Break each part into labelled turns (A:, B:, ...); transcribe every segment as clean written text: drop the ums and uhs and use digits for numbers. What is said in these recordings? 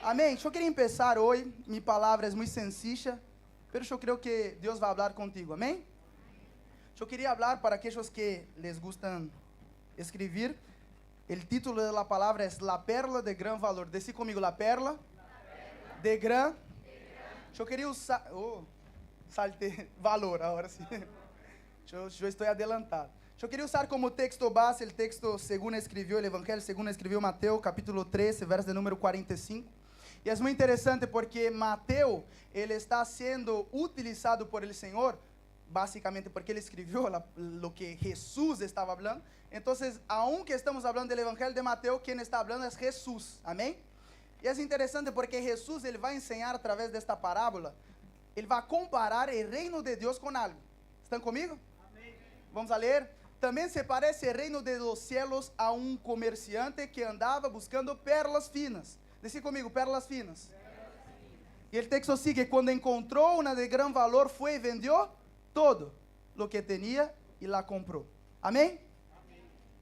A: Amém. Eu queria começar hoje. Minha palavra é muito sencilla, mas eu creio que Deus vai falar contigo. Amém. Eu queria falar para aqueles que les gustan escrever. O título da palavra é La Perla de Gran Valor. Decí comigo, La Perla de Gran. Eu queria usar. Saltei valor, agora sim. Eu estou adelantado. Eu queria usar como texto base o texto segundo escreveu o Evangelho, segundo escreveu Mateus, capítulo 13, verso de número 45. E é muito interessante porque Mateus, ele está sendo utilizado por el Senhor, basicamente porque ele escreveu o que Jesus estava falando. Então, aunque estamos falando do Evangelho de Mateus, quem está falando é Jesus. Amém? E é interessante porque Jesus, ele vai ensinar através desta parábola, ele vai comparar o reino de Deus com algo. Estão comigo? Amém. Vamos a ler? Também se parece o reino de los cielos a um comerciante que andava buscando perlas finas. Dice comigo, perlas finas. E o texto sigue, quando encontrou uma de gran valor, foi e vendeu todo o que tinha e la comprou. Amém?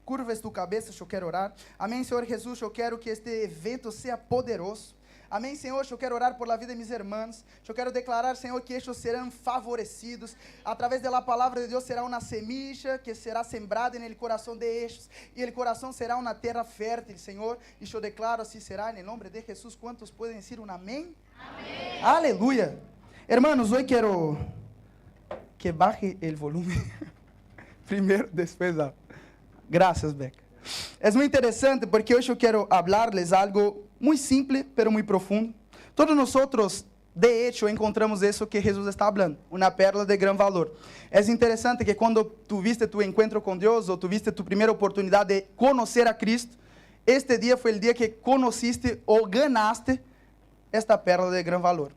A: Curvas tu cabeça, eu quero orar. Amém, Senhor Jesus, eu quero que este evento seja poderoso. Amém, Senhor, eu quero orar por la vida de mis irmãos. Eu quero declarar, Senhor, que estes serão favorecidos. Através da palavra de Deus será uma semilla que será sembrada no coração de estes. E o coração será uma terra fértil, Senhor. E eu declaro, assim será, em nome de Jesus. Quantos podem dizer um amém? Amém. Aleluia. Hermanos, hoje quero que baje o volume. Primeiro, depois da... Graças, Beca. É muito interessante porque hoje eu quero falar-lhes algo muito simples, pero muito profundo. Todos nós, de hecho, encontramos isso que Jesus está falando, uma perla de gran valor. É interessante que quando tuviste tu encontro com Deus, ou tuviste tu primeira oportunidade de conhecer a Cristo, este dia foi o dia que conheciste ou ganaste esta perla de gran valor.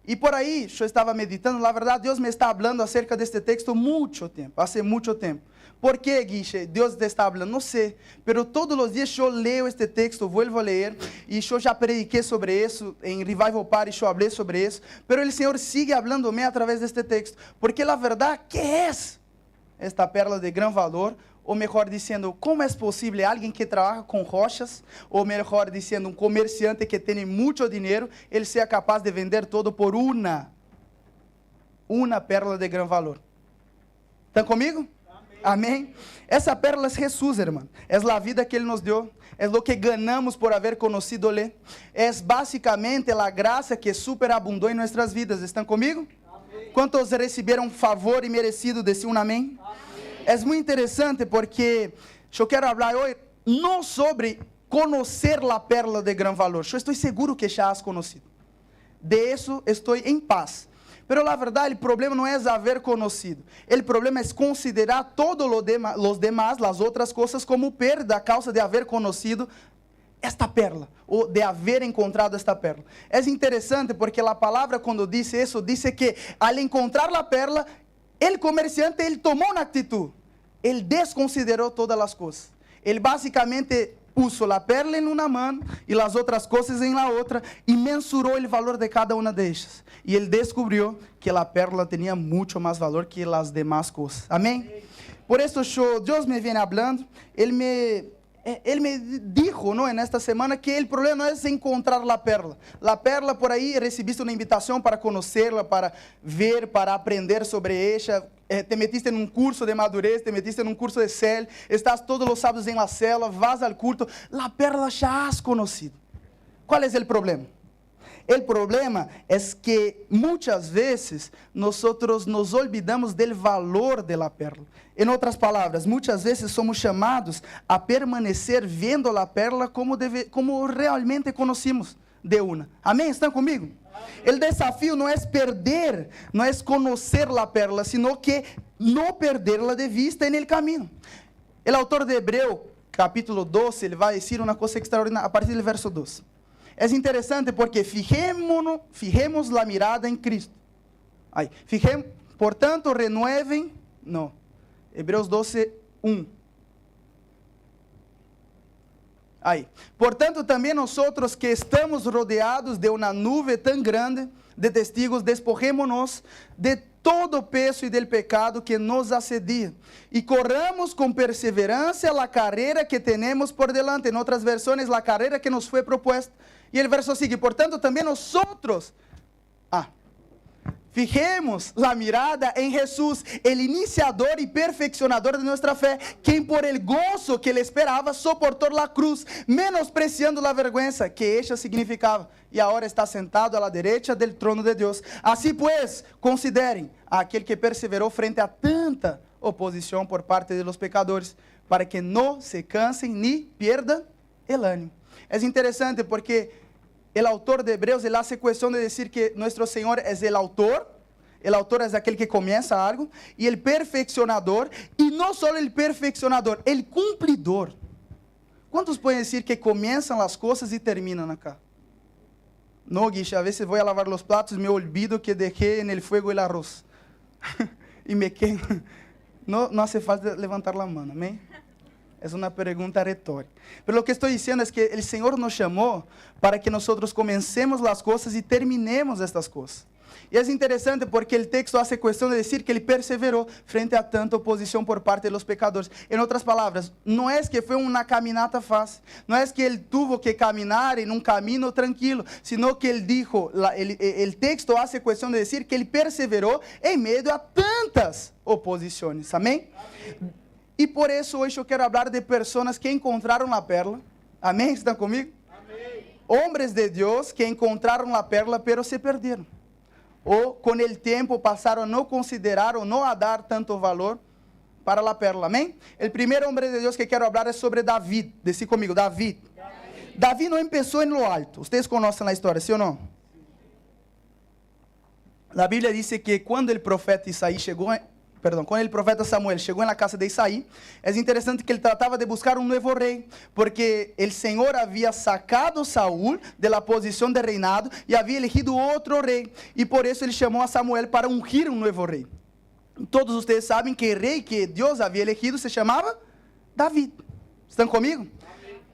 A: E por aí, eu estava meditando, na verdade, Deus me está falando acerca deste texto muito tempo, há muito tempo. ¿Por qué, Guiche? Deus te está hablando, não sei, pero todos os dias eu leio este texto, vuelvo a leer, e eu já prediquei sobre isso, em Revival Party eu falei sobre isso, pero o Senhor sigue hablando-me através deste texto, porque a verdade, que é esta perla de gran valor? Ou melhor dizendo, como é possível alguém que trabalha com rochas, ou melhor dizendo, um comerciante que tem muito dinheiro, ele seja capaz de vender todo por uma perla de gran valor? Estão comigo? Amém? Essa perla é Jesus, irmão. É a vida que Ele nos deu. É o que ganhamos por haver conhecido-lhe. É basicamente a graça que superabundou em nossas vidas. Estão comigo? Amém. Quantos receberam favor e merecido? Desse um amém? Amém. É muito interessante porque eu quero falar hoje não sobre conhecer a perla de gran valor. Eu estou seguro que já has conhecido. De isso estou em paz. Pero la verdade, o problema não é haver conhecido. O problema é considerar todos os demás, as outras coisas, como perda a causa de haver conhecido esta perla, ou de haver encontrado esta perla. É interessante porque a palavra, quando diz isso, diz que al encontrar a perla, o comerciante, ele tomou uma atitude. Ele desconsiderou todas as coisas. Ele basicamente puso a perla em uma mão e as outras coisas em la outra e mensurou o valor de cada uma delas. E ele descobriu que a perla tinha muito mais valor que as demais coisas. Amém? Por isso, Deus me vem falando, Ele me dijo, ¿no?, nesta semana que o problema não é encontrar a perla. A perla, por aí, recebiste uma invitação para conhecê-la, para ver, para aprender sobre ela. Te metiste em um curso de madurez, te metiste em um curso de cel, estás todos os sábados em la célula, vas al culto, a perla já has conhecido. Qual é o problema? O problema é que muitas vezes nós nos olvidamos do valor da perla. Em outras palavras, muitas vezes somos chamados a permanecer vendo a perla como realmente conhecemos de uma. Amém? Estão comigo? O desafio não é perder, não é conhecer a perla, sino que não perdê-la de vista no caminho. O autor de Hebreu, capítulo 12, ele vai dizer uma coisa extraordinária a partir do verso 12. É interessante porque fijemos a mirada em Cristo. Portanto, renuevem, não, Hebreus 12, 1. Portanto, também nós que estamos rodeados de uma nuvem tão grande de testigos, despojémonos de todo o peso e del pecado que nos assedia e corramos com perseverança a carreira que temos por delante. Em outras versões, a carreira que nos foi proposta. Y el verso sigue, por tanto también nosotros, fijemos la mirada en Jesús, el iniciador y perfeccionador de nuestra fe, quien por el gozo que le esperaba soportó la cruz, menospreciando la vergüenza que ella significaba, y ahora está sentado a la derecha del trono de Dios. Así pues, consideren a aquel que perseveró frente a tanta oposición por parte de los pecadores, para que no se cansen ni pierdan el ánimo. Es interesante porque el autor de Hebreos, él hace cuestión de decir que nuestro Señor es el autor es aquel que comienza algo, y el perfeccionador, y no solo el perfeccionador, el cumplidor. ¿Cuántos pueden decir que comienzan las cosas y terminan acá? No, Guiche, a veces voy a lavar los platos y me olvido que dejé en el fuego el arroz. Y me quemo. No hace falta levantar la mano, amén. Es una pregunta retórica. Pero lo que estoy diciendo es que el Señor nos llamó para que nosotros comencemos las cosas y terminemos estas cosas. Y es interesante porque el texto hace cuestión de decir que él perseveró frente a tanta oposición por parte de los pecadores. En otras palabras, no es que fue una caminata fácil, no es que él tuvo que caminar en un camino tranquilo, sino que él dijo, el texto hace cuestión de decir que él perseveró en medio a tantas oposiciones. Amén. Y por eso hoy yo quiero hablar de personas que encontraron la perla. Amén, ¿están conmigo? Amén. Hombres de Dios que encontraron la perla pero se perdieron. O con el tiempo pasaron a no considerar o no a dar tanto valor para la perla. Amén. El primer hombre de Dios que quiero hablar es sobre David. Decí conmigo, David. David no empezó en lo alto. Ustedes conocen la historia, ¿sí o no? La Biblia dice que cuando el profeta Samuel chegou na casa de Isaí, é interessante que ele tratava de buscar um novo rei, porque o Senhor havia sacado Saúl de la posição de reinado e havia elegido outro rei, e por isso ele chamou a Samuel para ungir um novo rei. Todos vocês sabem que o rei que Deus havia elegido se chamava David. Estão comigo?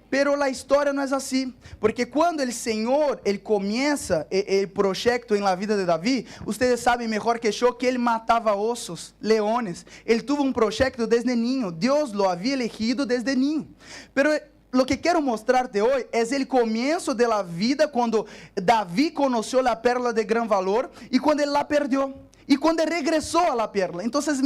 A: Pero la historia no es así, porque cuando el Señor, él comienza el proyecto en la vida de David, ustedes saben mejor que yo que él mataba osos, leones, él tuvo un proyecto desde niño, Dios lo había elegido desde niño, pero lo que quiero mostrarte hoy es el comienzo de la vida cuando David conoció la perla de gran valor y cuando él la perdió. Y cuando regresó a la perla. Entonces,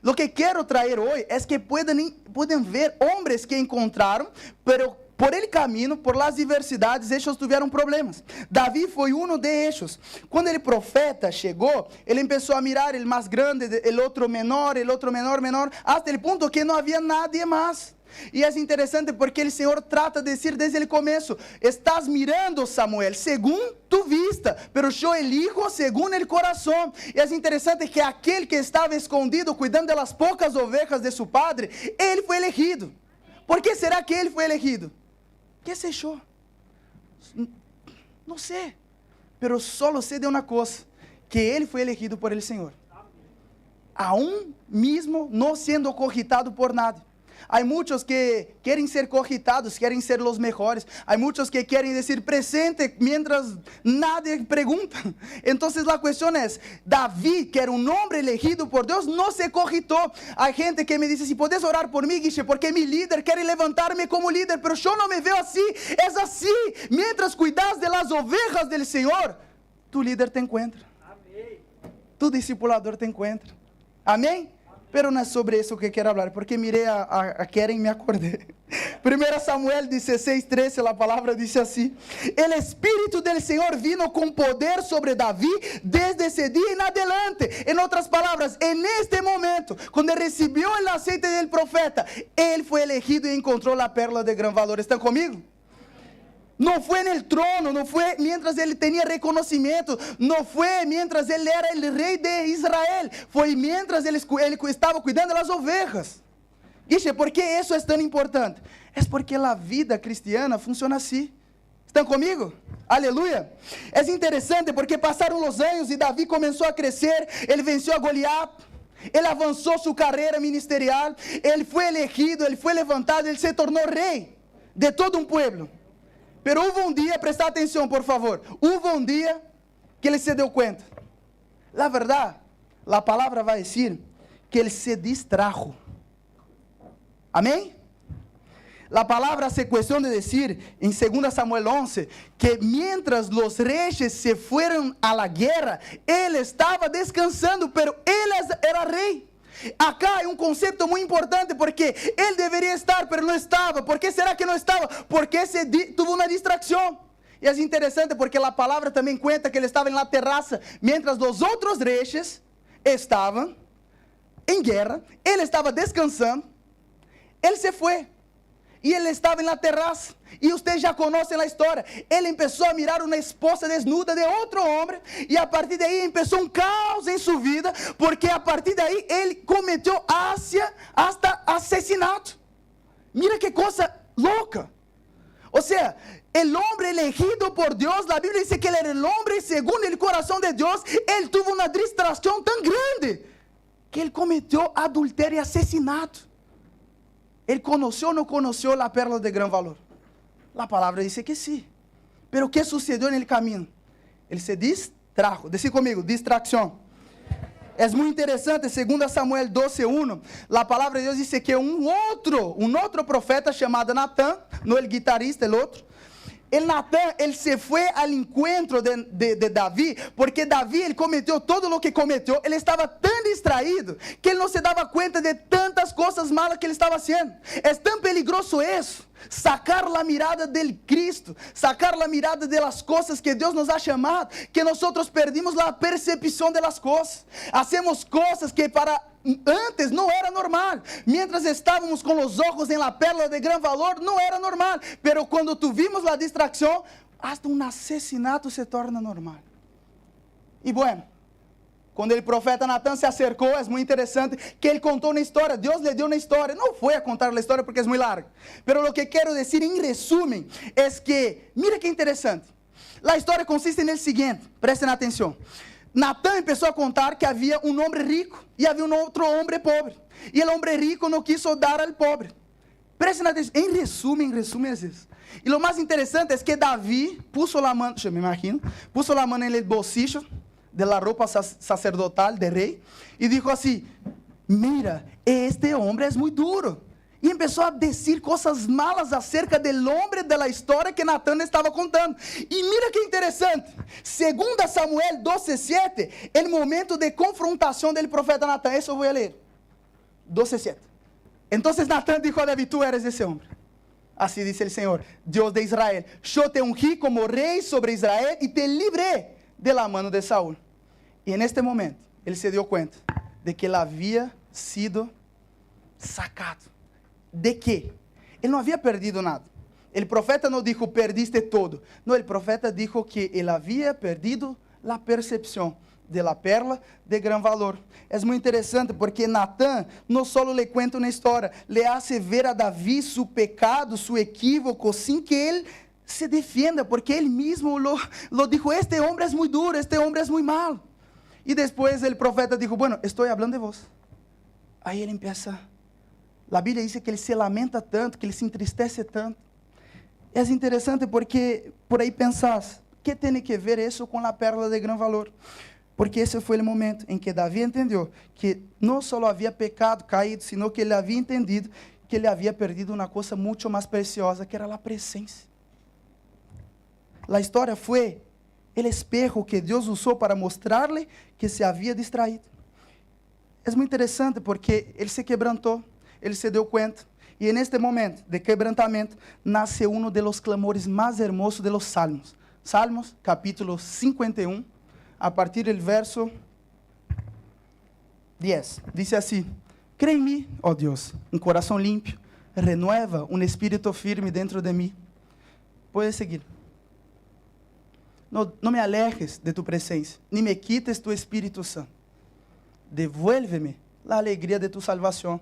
A: lo que quiero traer hoy es que pueden ver hombres que encontraron, pero por el camino, por las diversidades, ellos tuvieron problemas. David foi uno de ellos. Cuando el profeta llegó, él empezó a mirar el más grande, el otro menor, menor, hasta el punto que no había nadie más. E é interessante porque o Senhor trata de dizer desde o começo: estás mirando, Samuel, según tu vista, pero yo elijo según el corazón. E é interessante que aquele que estava escondido, cuidando das poucas ovejas de seu padre, ele foi elegido. ¿Por que será que ele foi elegido? ¿Qué sé yo? Não sei, pero solo sé de uma coisa, que ele foi elegido por el Senhor, aún mismo no siendo cogitado por nadie. Há muitos que querem ser cogitados, querem ser os melhores. Há muitos que querem dizer presente, mientras nadie pergunta. Então, a questão é: David, que era um homem elegido por Deus, não se cogitou. Há gente que me diz: si puedes orar por mim, Guiche, porque mi líder quer levantar-me como líder, pero eu não me veo assim. É assim. Mientras cuidas de las ovejas del Senhor, tu líder te encontra. Amém. Tu discipulador te encontra. Amém? Pero não é sobre isso que quero falar, porque mirei a Keren e me acordei. 1 Samuel 16:13, a palavra diz assim: El Espírito del Senhor vino com poder sobre David desde esse dia em adelante. Em outras palavras, en este momento, quando ele recebeu o aceite del profeta, ele foi elegido e encontrou a perla de gran valor. ¿Estão comigo? Não foi no trono, não foi mientras ele tinha reconhecimento, não foi mientras ele era o rei de Israel, foi mientras ele estava cuidando das ovejas. Guiche, por que isso é tão importante? É porque a vida cristiana funciona assim. Estão comigo? Aleluia! É interessante porque passaram os anos e Davi começou a crescer, ele venceu a Goliat, ele avançou sua carreira ministerial, ele foi elegido, ele foi levantado, ele se tornou rei de todo um povo. Pero hubo dia, presta atenção por favor, hubo dia que ele se deu conta. La verdad, la palavra vai dizer que ele se distrajo. Amém? La palabra hace cuestión de decir en 2 Samuel 11 que mientras los reyes se fueron a la guerra, él estaba descansando, pero él era rey. Acá hay un concepto muy importante porque él debería estar, pero no estaba. ¿Por qué será que no estaba? Porque tuvo una distracción. Y es interesante porque la palabra también cuenta que él estaba en la terraza, mientras los otros reyes estaban en guerra, él estaba descansando, él se fue. Y él estaba en la terraza. Y ustedes ya conocen la historia. Él empezó a mirar una esposa desnuda de otro hombre. Y a partir de ahí empezó un caos en su vida. Porque a partir de ahí él cometió hasta asesinato. Mira qué cosa loca. O sea, el hombre elegido por Dios, la Biblia dice que él era el hombre según el corazón de Dios. Él tuvo una distracción tan grande que él cometió adulterio y asesinato. ¿Él conoció o no conoció la perla de gran valor? La palabra dice que sí. Pero ¿qué sucedió en el camino? Él se distrajo. Decí conmigo, distracción. Es muy interesante, 2 Samuel 12:1, la palabra de Dios dice que un otro profeta llamado Natán, no el guitarrista, el otro, el Natán, él se fue al encuentro de David, porque David, él cometió todo lo que cometió, él estaba tan distraído, que él no se daba cuenta de tantas cosas malas que él estaba haciendo. Es tan peligroso eso, sacar la mirada del Cristo, sacar la mirada de las cosas que Dios nos ha llamado, que nosotros perdimos la percepción de las cosas, hacemos cosas que antes no era normal, mientras estábamos con los ojos en la perla de gran valor, no era normal, pero cuando tuvimos la distracción, hasta un asesinato se torna normal. Y bueno, cuando el profeta Natán se acercó, es muy interesante que él contó una historia, Dios le dio una historia, no fue a contar la historia porque es muy larga, pero lo que quiero decir en resumen es que, mira qué interesante, la historia consiste en el siguiente, presten atención. Natán empezó a contar que había un hombre rico y había un otro hombre pobre. Y el hombre rico no quiso dar al pobre. Presten atención, en resumen es eso. Y lo más interesante es que David puso la mano, yo me imagino, puso la mano en el bolsillo de la ropa sacerdotal de rey y dijo así, mira, este hombre es muy duro. Y empezó a decir cosas malas acerca del hombre de la historia que Natán estaba contando. Y mira qué interesante. 2 Samuel 12:7, el momento de confrontación del profeta Natán. Eso voy a leer. 12:7. Entonces Natán dijo a David, tú eres ese hombre. Así dice el Señor, Dios de Israel. Yo te ungí como rey sobre Israel y te libré de la mano de Saúl. Y en este momento, él se dio cuenta de que él había sido sacado. ¿De qué? Él no había perdido nada. El profeta no dijo, perdiste todo. No, el profeta dijo que él había perdido la percepción de la perla de gran valor. Es muy interesante porque Natán no solo le cuenta una historia, le hace ver a David su pecado, su equívoco, sin que él se defienda, porque él mismo lo dijo, este hombre es muy duro, este hombre es muy malo. Y después el profeta dijo, bueno, estoy hablando de vos. Ahí él empieza. La Biblia dice que ele se lamenta tanto, que ele se entristece tanto. É interessante porque por aí pensás, que tem que ver isso com a pérola de gran valor? Porque esse foi o momento em que Davi entendeu que não só havia pecado, caído, sino que ele havia entendido que ele havia perdido uma coisa muito mais preciosa, que era a presença. A história foi o espejo que Deus usou para mostrar-lhe que se havia distraído. É muito interessante porque ele se quebrantou. Ele se deu conta, e neste momento de quebrantamento, nasce um dos clamores mais hermosos de los Salmos. Salmos, capítulo 51, a partir do verso 10. Diz assim, crê em mim, ó Deus, um coração limpo, renueva um espírito firme dentro de mim. Puedes seguir. Não me alejes de tu presença, nem me quites tu Espírito Santo. Devuélveme a alegria de tu salvação,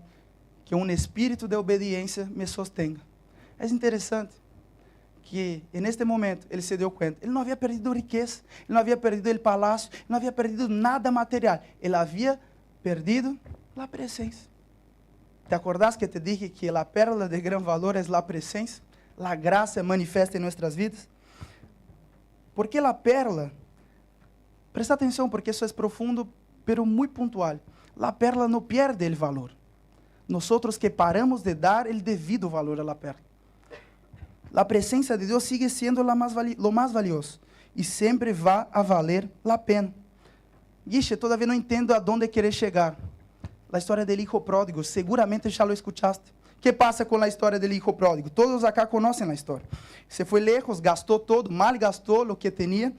A: que um espírito de obediência me sostenga. É interessante que, neste momento, ele se deu conta. Ele não havia perdido riqueza, ele não havia perdido o palácio, ele não havia perdido nada material. Ele havia perdido a presença. ¿Te acordás que te dije que a pérola de gran valor é a presença? A graça manifesta em nossas vidas. Porque a pérola, presta atenção porque isso é profundo, pero muito pontual. A pérola não perde o valor. Nosotros que paramos de dar el debido valor a la perla. a presença de Deus sigue sendo lo mais valioso. E sempre vai a valer a pena. Guiche, todavia não entendo aonde querer chegar. A história do hijo pródigo, seguramente já lo escuchaste. O que passa com a história do hijo pródigo? Todos acá conhecem a história. Se foi lejos, gastou todo, mal gastou o que tinha,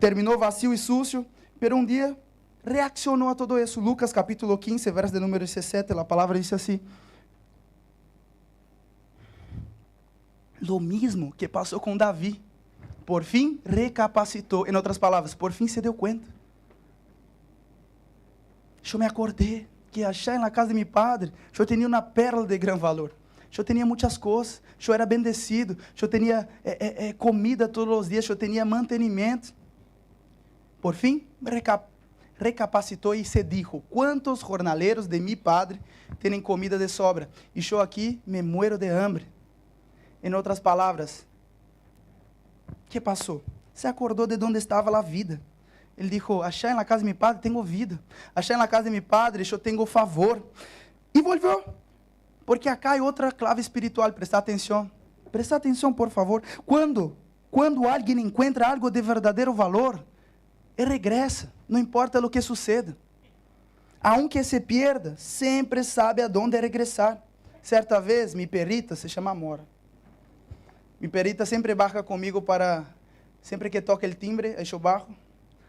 A: terminou vazio e sucio, pero um dia reaccionou a todo isso. Lucas capítulo 15, verso de número 17, a palavra diz assim: lo mismo que passou com Davi. Por fim, recapacitou. Em outras palavras, por fim se deu conta. Eu me acordei que achar na casa de meu padre, eu tinha uma pérola de grande valor. Eu tinha muitas coisas, eu era bendecido, eu tinha comida todos os dias, eu tinha mantenimento. Por fim, recapacitou e se dijo: quantos jornaleiros de meu padre têm comida de sobra? E eu aqui me muero de hambre. Em outras palavras, o que passou? Se acordou de onde estava a vida. Ele disse: achar na casa de meu padre tenho vida. Achar na casa de meu padre eu tenho favor. E voltou. Porque acá há outra clave espiritual. Presta atenção. Presta atenção, por favor. Quando alguém encontra algo de verdadeiro valor, ele regressa. Não importa o que suceda. Aunque se pierda, sempre sabe aonde regressar. Certa vez, minha perita se chama Mora. Minha perita sempre barca comigo para... Sempre que toca o timbre, aí eu barco.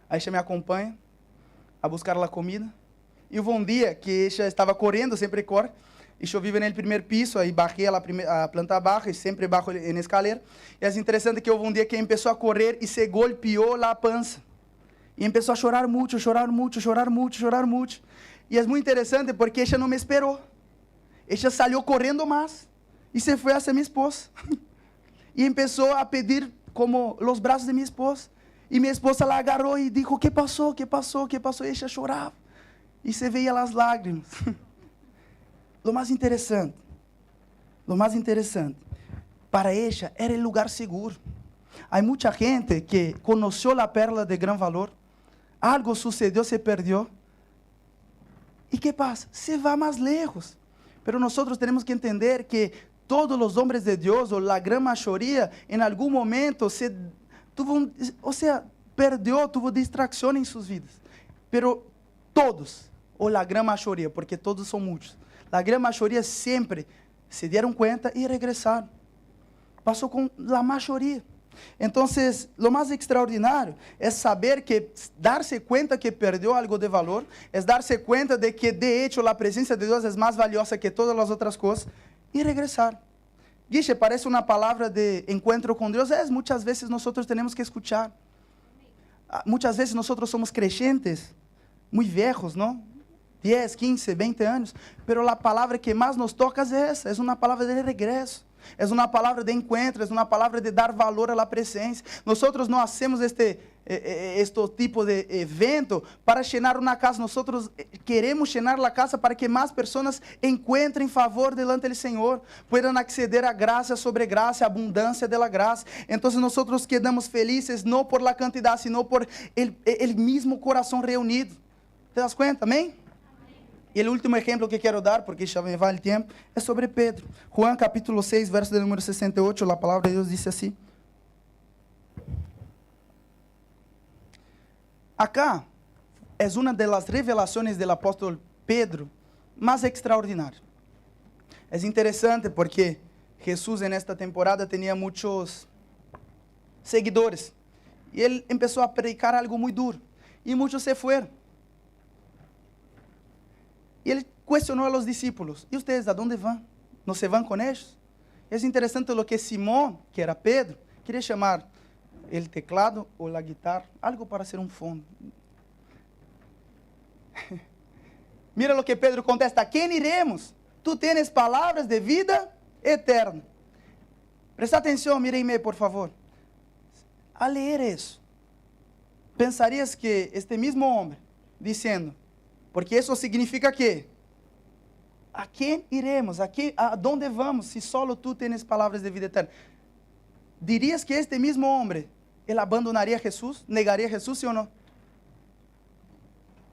A: Aí ela me acompanha a buscar a comida. E houve um dia que ela estava correndo, sempre corre. E eu vivo no primeiro piso, aí barrei a planta baja e sempre barro na escalera. E é interessante que houve um dia que começou a correr e se golpeou a pança. E começou a chorar muito, chorar muito, chorar muito, chorar muito. E é muito interessante porque ela não me esperou. Ela saiu correndo mais e se foi hacia minha esposa. E começou a pedir como os braços de minha esposa. E minha esposa la agarrou e disse: "¿Qué passou? ¿Qué passou? ¿Qué passou?" E ela chorava. E se veia as lágrimas. Lo mais interessante, para ela era o lugar seguro. Há muita gente que conheceu a pérola de gran valor. Algo sucedeu, se perdeu. E que passa? Se vai mais lejos. Pero nós temos que entender que todos os homens de Deus, ou a grande maioria, em algum momento perdeu, tuvo distração em suas vidas. Pero todos, ou a grande maioria, porque todos são muitos, a grande maioria sempre se deram conta e regressaram. Passou com a maioria. Então, o mais extraordinário é saber que, dar-se conta que perdeu algo de valor, é dar-se conta de que, de hecho, a presença de Deus é mais valiosa que todas as outras coisas, e regressar. Guiche, parece uma palavra de encontro com Deus. Muitas vezes nós temos que escutar. Muitas vezes nós somos creyentes, muito viejos, não? 10, 15, 20 anos. Pero a palavra que mais nos toca é essa. É uma palavra de regresso. É uma palavra de encontro. É uma palavra de dar valor à presença. Nós não hacemos este tipo de evento para llenar uma casa. Nós queremos llenar a casa para que mais pessoas encontrem favor delante do Senhor, puedan acceder a graça sobre graça, a abundância da graça. Então, nós quedamos felizes não por la cantidade, sino por el mismo coração reunido. ¿Te das cuenta? Amém? E o último exemplo que quero dar, porque já me vai o tempo, é sobre Pedro. Juan capítulo 6, verso de número 68, a palavra de Deus diz assim: acá é uma das revelações do apóstolo Pedro mais extraordinária. É interessante porque Jesus, nesta temporada, tinha muitos seguidores. E ele começou a predicar algo muito duro. E muitos se foram. E ele questionou a los discípulos: e vocês, a onde vão? Não se vão com eles? É interessante o que Simão, que era Pedro, queria chamar o teclado ou a guitarra, algo para ser um fundo. Mira o que Pedro contesta: a quem iremos? Tu tens palavras de vida eterna. Presta atenção, míreme, por favor. Al ler isso, pensarias que este mesmo homem, dizendo, porque isso significa que, a quem iremos? A onde vamos, se solo tu tens palavras de vida eterna? Dirias que este mesmo homem, ele abandonaria Jesus? Negaria Jesus, sim ou não?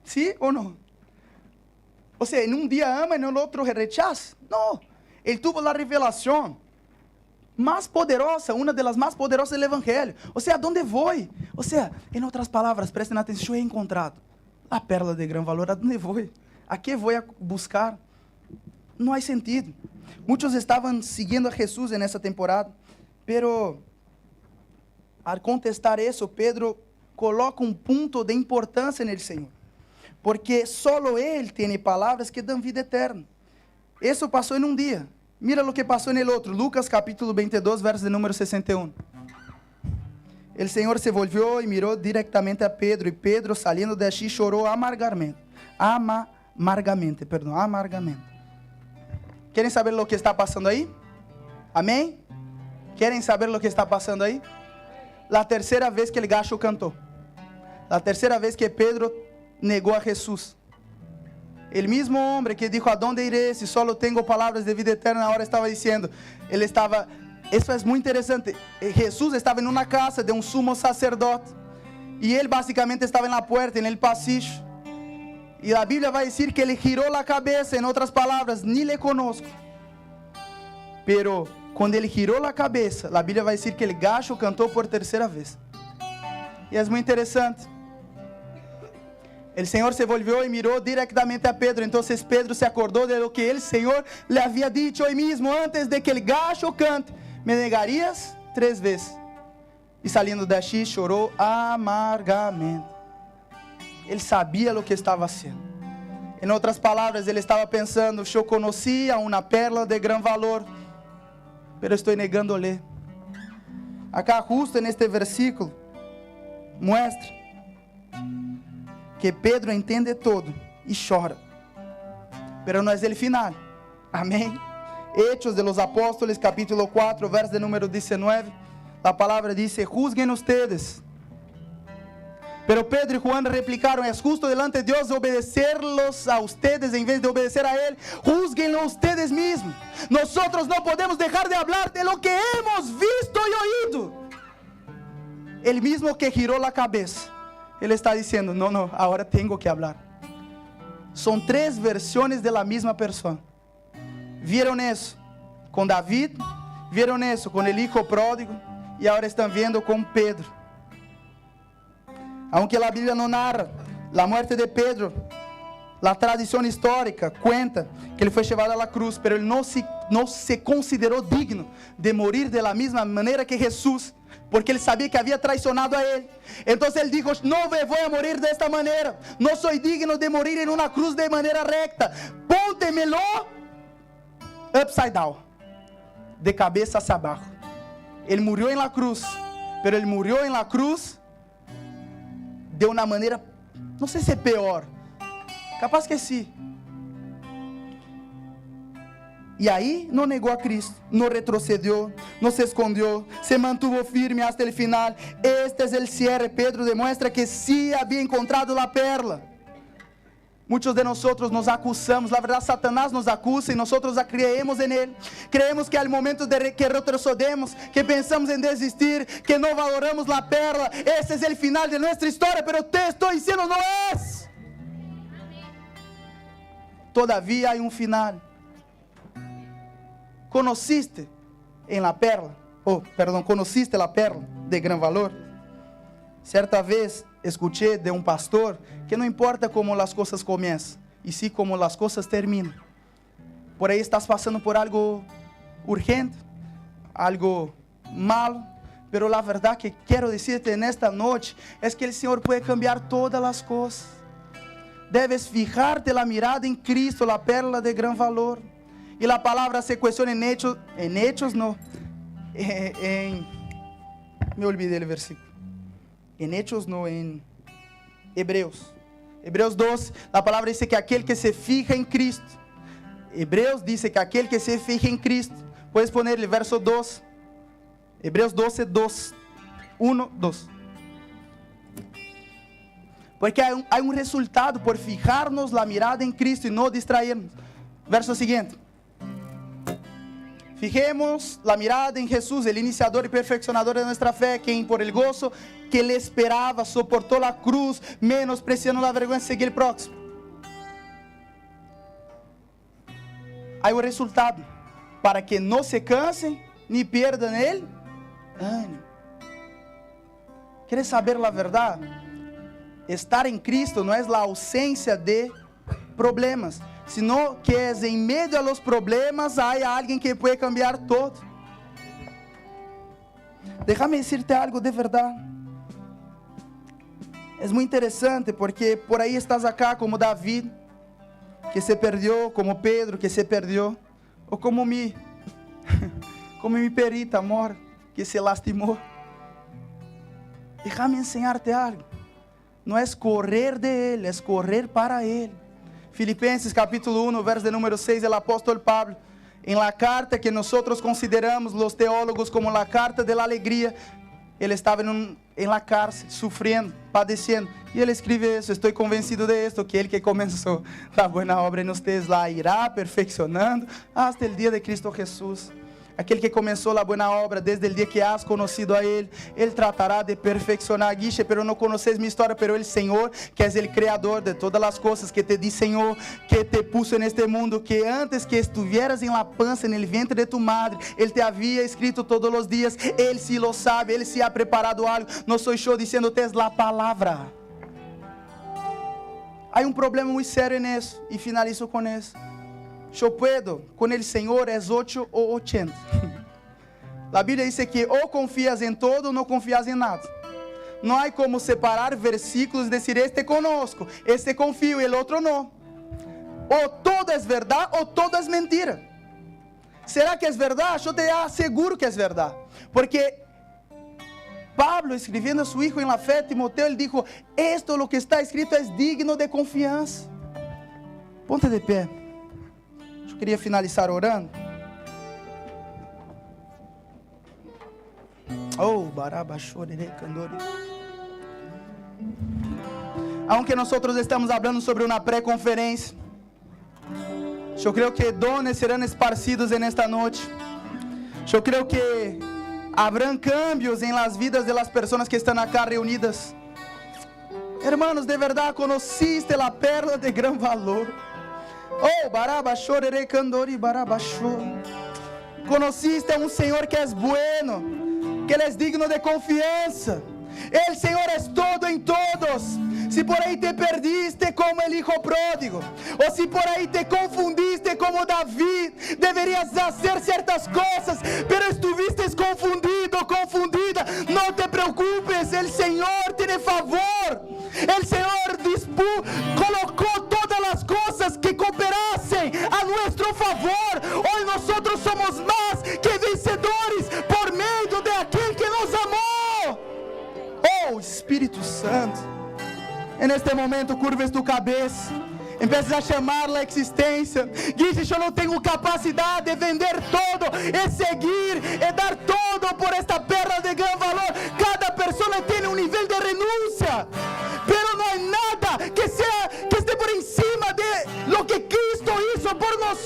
A: Sim ou não? Ou seja, em um dia ama e no outro rechaça? Não. Ele teve a revelação más poderosa, una de las más poderosas del Evangelio. O sea, ¿dónde voy? O sea, en otras palabras, presten atención, yo he encontrado la perla de gran valor. ¿A dónde voy? ¿A qué voy a buscar? No hay sentido. Muchos estaban siguiendo a Jesús en esa temporada, pero al contestar eso, Pedro coloca un punto de importancia en el Señor, porque solo Él tiene palabras que dan vida eterna. Eso pasó en un día. Mira lo que pasó en el otro, Lucas capítulo 22, verso de número 61. El Señor se volvió y miró directamente a Pedro, y Pedro, saliendo de allí, lloró amargamente. Amargamente. ¿Quieren saber lo que está pasando ahí? Amén. ¿Quieren saber lo que está pasando ahí? La tercera vez que el gallo cantó. La tercera vez que Pedro negó a Jesús. El mismo hombre que dijo, ¿a dónde iré si solo tengo palabras de vida eterna? Ahora estaba diciendo, eso es muy interesante, Jesús estaba en una casa de un sumo sacerdote, y él básicamente estaba en la puerta, en el pasillo, y la Biblia va a decir que le giró la cabeza, en otras palabras, ni le conozco. Pero cuando él giró la cabeza, la Biblia va a decir que el gallo cantó por tercera vez. Y es muy interesante. El Señor se volvió y miró directamente a Pedro. Entonces Pedro se acordó de lo que el Señor le había dicho hoy mismo, antes de que el gallo cante, me negarías 3 veces. Y saliendo de allí lloró amargamente. Él sabía lo que estaba haciendo. En otras palabras, él estaba pensando, yo conocía una perla de gran valor, pero estoy negándole. Acá justo en este versículo muestra que Pedro entende todo y chora, pero no es el final. Amén. Hechos de los Apóstoles capítulo 4, verso de número 19, la palabra dice, juzguen ustedes. Pero Pedro y Juan replicaron, es justo delante de Dios obedecerlos a ustedes en vez de obedecer a Él. Juzguenlo ustedes mismos. Nosotros no podemos dejar de hablar de lo que hemos visto y oído. El mismo que giró la cabeza, Él está diciendo, no, ahora tengo que hablar. Son 3 versiones de la misma persona. Vieron eso con David, vieron eso con el hijo pródigo, y ahora están viendo con Pedro. Aunque la Biblia no narra la muerte de Pedro, la tradición histórica cuenta que él fue llevado a la cruz, pero él no se consideró digno de morir de la misma manera que Jesús, porque él sabía que había traicionado a él. Entonces él dijo, no me voy a morir de esta manera, no soy digno de morir en una cruz de manera recta, póntemelo upside down, de cabeza hacia abajo. Él murió en la cruz, pero él murió en la cruz de una manera, no sé si peor, capaz que sí. Y ahí no negó a Cristo, no retrocedió, no se escondió, se mantuvo firme hasta el final. Este es el cierre. Pedro demuestra que sí había encontrado la perla. Muchos de nosotros nos acusamos, la verdad Satanás nos acusa y nosotros creemos en él. Creemos que al momento de que retrocedemos, que pensamos en desistir, que no valoramos la perla, ese es el final de nuestra historia, pero te estoy diciendo, no es. Todavía hay un final. Conociste la perla de gran valor. Cierta vez escuché de un pastor que no importa cómo las cosas comienzan, y sí cómo las cosas terminan. Por ahí estás pasando por algo urgente, algo malo, pero la verdad que quiero decirte en esta noche es que el Señor puede cambiar todas las cosas. Debes fijarte la mirada en Cristo, la perla de gran valor. Y la palabra se cuestiona me olvidé el versículo. En Hechos no, en Hebreos 2, la palabra dice que aquel que se fija en Cristo. Hebreos dice que aquel que se fija en Cristo. Puedes poner el verso 2. Hebreos 12, 2. 1, 2. Porque hay un resultado por fijarnos la mirada en Cristo y no distraernos. Verso siguiente. Fijemos la mirada en Jesús, el iniciador y perfeccionador de nuestra fe, quien por el gozo que le esperaba soportó la cruz, menospreciando la vergüenza de seguir el próximo. Hay un resultado para que no se cansen ni pierdan el ánimo. ¿Quieres saber la verdad? Estar en Cristo no es la ausencia de problemas, sino que es en medio a los problemas hay alguien que puede cambiar todo. Déjame decirte algo de verdad. Es muy interesante porque por ahí estás acá como David, que se perdió, como Pedro, que se perdió, o como mi perita, amor, que se lastimó. Déjame enseñarte algo. No es correr de Él, es correr para Él. Filipenses capítulo 1, verso de número 6, el apóstol Pablo, en la carta que nosotros consideramos los teólogos como la carta de la alegría, él estaba en la cárcel, sufriendo, padeciendo, y él escribe eso: estoy convencido de esto, que el que comenzó la buena obra en ustedes la irá perfeccionando hasta el día de Cristo Jesús. Aquele que começou a boa obra desde o dia que has conhecido a Ele, Ele tratará de perfeccionar. Guiche, pero não conheces minha história, pero el Senhor, que és o Criador de todas as coisas, que te diseñou, que te puso neste mundo, que antes que estuvieras em la pança, no ventre de tu madre, Ele te havia escrito todos os dias. Ele sí lo sabe, Ele sí ha preparado algo. Não sou eu dizendo-te, es la palavra. Há problema muito sério nisso, e finalizo com isso. Eu puedo, com o Senhor, é 8 ou 80. A Bíblia diz que ou confias em todo ou não confias em nada. Não há como separar versículos e dizer: este conosco, este confio e o outro não. Ou todo é verdade ou todo é mentira. Será que é verdade? Eu te asseguro que é verdade. Porque Pablo, escrevendo a seu filho em la fé, Timoteo, ele disse: esto lo que está escrito é digno de confiança. Ponte de pé. Eu queria finalizar orando. Oh, barabachorere candori. Aunque nós estamos falando sobre uma pré-conferência, eu creio que dones serão esparcidos nesta noite. Eu creio que habrán cambios em las vidas de las pessoas que estão acá reunidas. Hermanos, de verdade, conociste a perla de gran valor. Oh, barabachorere candori barabachor. Conociste a Senhor que é bueno, que Ele é digno de confiança. El Senhor é todo em todos. Se por aí te perdiste como el hijo pródigo, ou se por aí te confundiste como David, deverias fazer certas coisas, pero estuviste confundido, confundida. Não te preocupes, el Senhor tem favor. El Senhor colocou todas as coisas que cooperassem a nosso favor. Hoje nós somos mais que vencedores por meio de aquele que nos amou. Oh, Espírito Santo. En este momento curves tu cabeça, empiezas a chamar a existência. Diz: eu não tenho capacidade de vender todo, e seguir, e dar todo por esta perla de gran valor. Cada pessoa tem nível de renúncia, pero não há nada que esté por encima de lo que Cristo hizo por nós.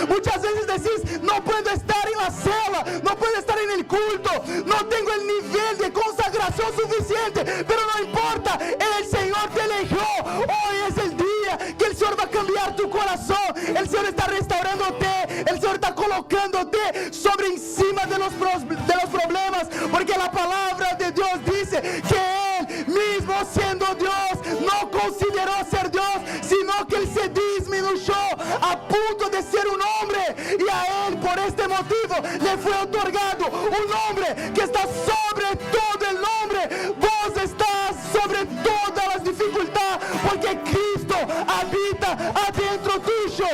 A: Muitas vezes decís: não posso estar em la cela, não posso estar em el culto, não tenho o nível de consagração suficiente, pero não importa, el Senhor te eligió. Hoy es el día que el Senhor vai cambiar tu coração. El Senhor está restaurando-te, el Senhor está colocando-te sobre encima de los problemas, porque a palavra de Deus diz que Ele mesmo sendo Deus não considerou ser Deus, sino que Ele se disminuyó a ponto de ser um homem, e a Ele por este motivo le foi otorgado um nome que está sobre todo el nombre. Vos estás sobre todas as dificuldades, porque Cristo habita adentro tuyo.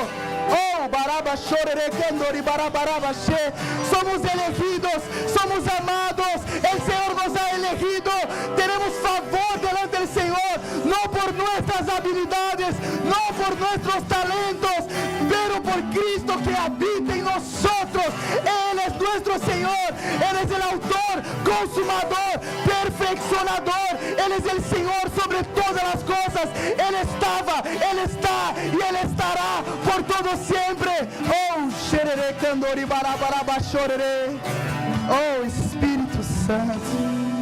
A: Oh, barabachorere candori barabarabache. Somos elegidos, somos amados. El Senhor nos ha elegido. Tenemos favor delante del Senhor, no por nuestras habilidades, no por nuestros talentos, pero por Cristo que habita en nosotros. Él es nuestro Senhor. Él es el autor, consumador, perfeccionador. Él es el Senhor sobre todas las cosas. Él estaba, Él está y Él estará por todo siempre. Oh, xerere candori barabarabachorere. Oh, Espírito Santo.